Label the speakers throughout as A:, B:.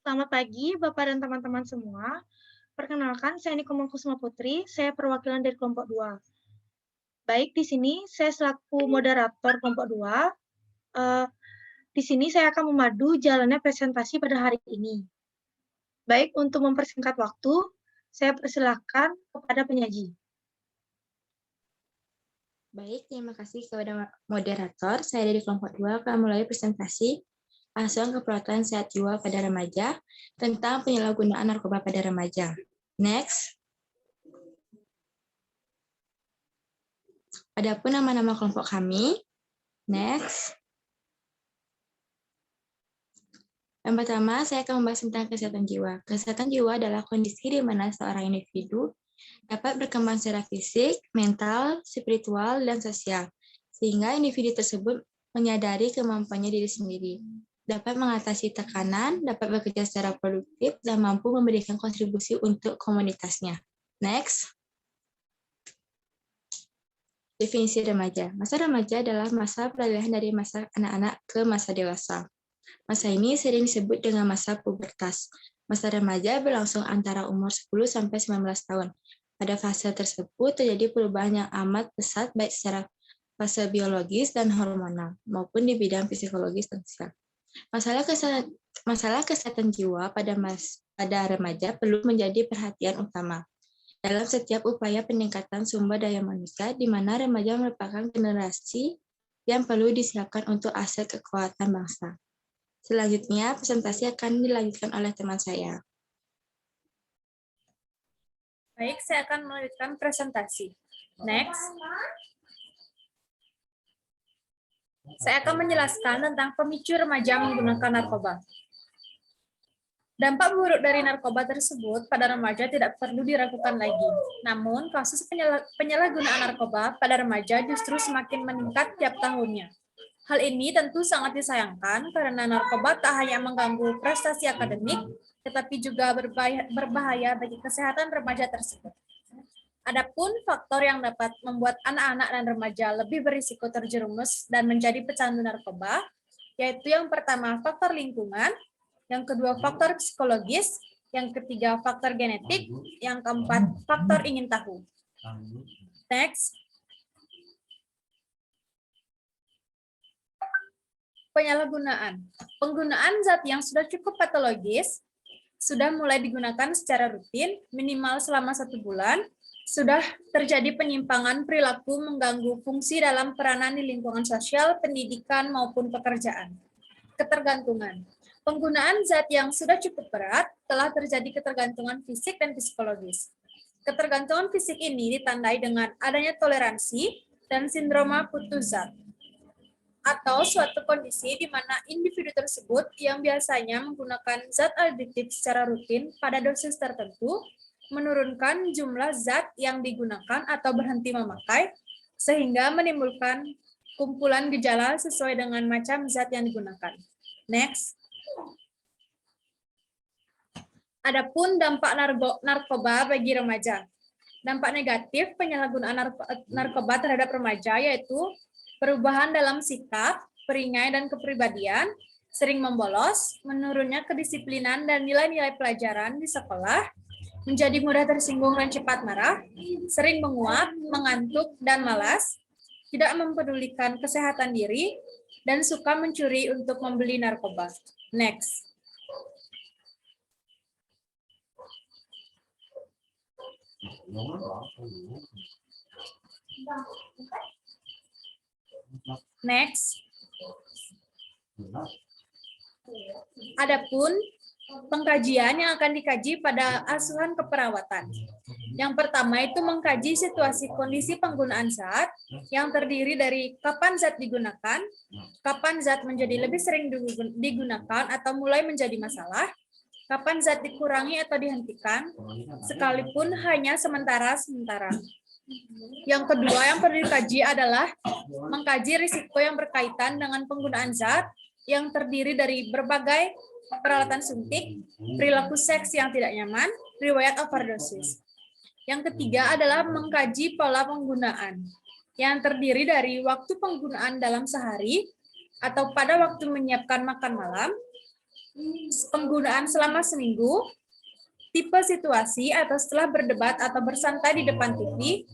A: Selamat pagi, Bapak dan teman-teman semua. Perkenalkan, saya Niko Mangkusuma Putri, saya perwakilan dari kelompok 2. Baik, di sini saya selaku moderator kelompok 2. Di sini saya akan memadu jalannya presentasi pada hari ini. Baik, untuk mempersingkat waktu, saya persilahkan kepada penyaji.
B: Baik, terima kasih kepada moderator. Saya dari kelompok 2 akan mulai presentasi asuhan keperawatan sehat jiwa pada remaja tentang penyalahgunaan narkoba pada remaja. Next. Adapun nama-nama kelompok kami. Next. Yang pertama, saya akan membahas tentang kesehatan jiwa. Kesehatan jiwa adalah kondisi di mana seorang individu dapat berkembang secara fisik, mental, spiritual, dan sosial, sehingga individu tersebut menyadari kemampuannya diri sendiri, dapat mengatasi tekanan, dapat bekerja secara produktif, dan mampu memberikan kontribusi untuk komunitasnya. Next. Definisi remaja. Masa remaja adalah masa peralihan dari masa anak-anak ke masa dewasa. Masa ini sering disebut dengan masa pubertas. Masa remaja berlangsung antara umur 10 sampai 19 tahun. Pada fase tersebut terjadi perubahan yang amat pesat baik secara fase biologis dan hormonal maupun di bidang psikologis dan sosial. Masalah kesehatan jiwa pada remaja perlu menjadi perhatian utama dalam setiap upaya peningkatan sumber daya manusia, di mana remaja merupakan generasi yang perlu disiapkan untuk aset kekuatan bangsa. Selanjutnya, presentasi akan dilanjutkan oleh teman saya.
C: Baik, saya akan melanjutkan presentasi. Next. Saya akan menjelaskan tentang pemicu remaja menggunakan narkoba. Dampak buruk dari narkoba tersebut pada remaja tidak perlu diragukan lagi. Namun, kasus penyalahgunaan narkoba pada remaja justru semakin meningkat tiap tahunnya. Hal ini tentu sangat disayangkan karena narkoba tak hanya mengganggu prestasi akademik, tetapi juga berbahaya bagi kesehatan remaja tersebut. Adapun faktor yang dapat membuat anak-anak dan remaja lebih berisiko terjerumus dan menjadi pecandu narkoba, yaitu yang pertama faktor lingkungan, yang kedua faktor psikologis, yang ketiga faktor genetik, yang keempat faktor ingin tahu. Next. Penyalahgunaan. Penggunaan zat yang sudah cukup patologis sudah mulai digunakan secara rutin, minimal selama 1 bulan, sudah terjadi penyimpangan perilaku mengganggu fungsi dalam peranan di lingkungan sosial, pendidikan, maupun pekerjaan. Ketergantungan. Penggunaan zat yang sudah cukup berat telah terjadi ketergantungan fisik dan psikologis. Ketergantungan fisik ini ditandai dengan adanya toleransi dan sindroma putus zat, atau suatu kondisi di mana individu tersebut yang biasanya menggunakan zat adiktif secara rutin pada dosis tertentu, menurunkan jumlah zat yang digunakan atau berhenti memakai, sehingga menimbulkan kumpulan gejala sesuai dengan macam zat yang digunakan. Next. Adapun dampak narkoba bagi remaja. Dampak negatif penyalahgunaan narkoba terhadap remaja yaitu perubahan dalam sikap, peringai, dan kepribadian, sering membolos, menurunnya kedisiplinan dan nilai-nilai pelajaran di sekolah, menjadi mudah tersinggung dan cepat marah, sering menguap, mengantuk, dan malas, tidak mempedulikan kesehatan diri, dan suka mencuri untuk membeli narkoba. Next. Next. Adapun pengkajian yang akan dikaji pada asuhan keperawatan. Yang pertama itu mengkaji situasi kondisi penggunaan zat yang terdiri dari kapan zat digunakan, kapan zat menjadi lebih sering digunakan atau mulai menjadi masalah, kapan zat dikurangi atau dihentikan, sekalipun hanya sementara-sementara. Yang kedua yang perlu dikaji adalah mengkaji risiko yang berkaitan dengan penggunaan zat yang terdiri dari berbagai peralatan suntik, perilaku seks yang tidak nyaman, riwayat overdosis. Yang ketiga adalah mengkaji pola penggunaan yang terdiri dari waktu penggunaan dalam sehari atau pada waktu menyiapkan makan malam, penggunaan selama seminggu, tipe situasi atau setelah berdebat atau bersantai di depan TV,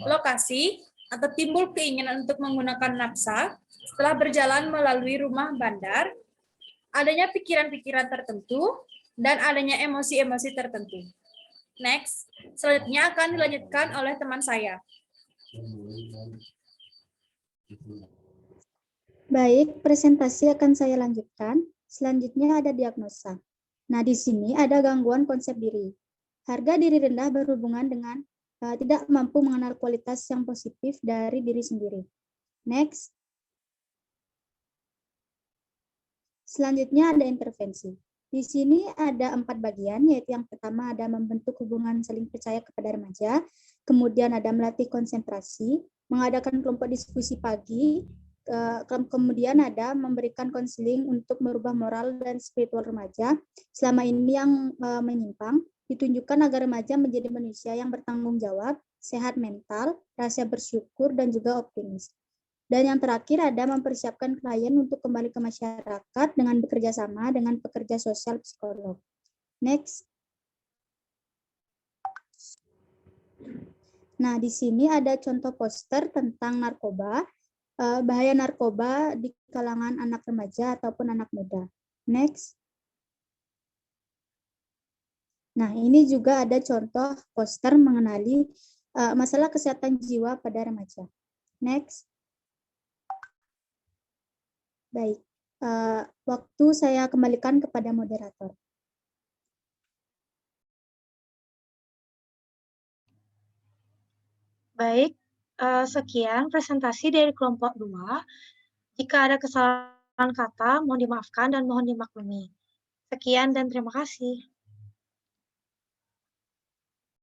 C: lokasi, atau timbul keinginan untuk menggunakan napsa setelah berjalan melalui rumah bandar, adanya pikiran-pikiran tertentu, dan adanya emosi-emosi tertentu. Next, selanjutnya akan dilanjutkan oleh teman saya.
D: Baik, presentasi akan saya lanjutkan. Selanjutnya ada diagnosa. Nah, di sini ada gangguan konsep diri. Harga diri rendah berhubungan dengan tidak mampu mengenal kualitas yang positif dari diri sendiri. Next. Selanjutnya ada intervensi. Di sini ada 4 bagian, yaitu yang pertama ada membentuk hubungan saling percaya kepada remaja, kemudian ada melatih konsentrasi, mengadakan kelompok diskusi pagi, kemudian ada memberikan konseling untuk merubah moral dan spiritual remaja selama ini yang menyimpang, ditunjukkan agar remaja menjadi manusia yang bertanggung jawab, sehat mental, rasa bersyukur, dan juga optimis. Dan yang terakhir ada mempersiapkan klien untuk kembali ke masyarakat dengan bekerja sama dengan pekerja sosial psikolog. Next. Nah, di sini ada contoh poster tentang narkoba, bahaya narkoba di kalangan anak remaja ataupun anak muda. Next. Nah, ini juga ada contoh poster mengenali masalah kesehatan jiwa pada remaja. Next. Baik, waktu saya kembalikan kepada moderator.
A: Baik, sekian presentasi dari kelompok 2. Jika ada kesalahan kata, mohon dimaafkan dan mohon dimaklumi. Sekian dan terima kasih.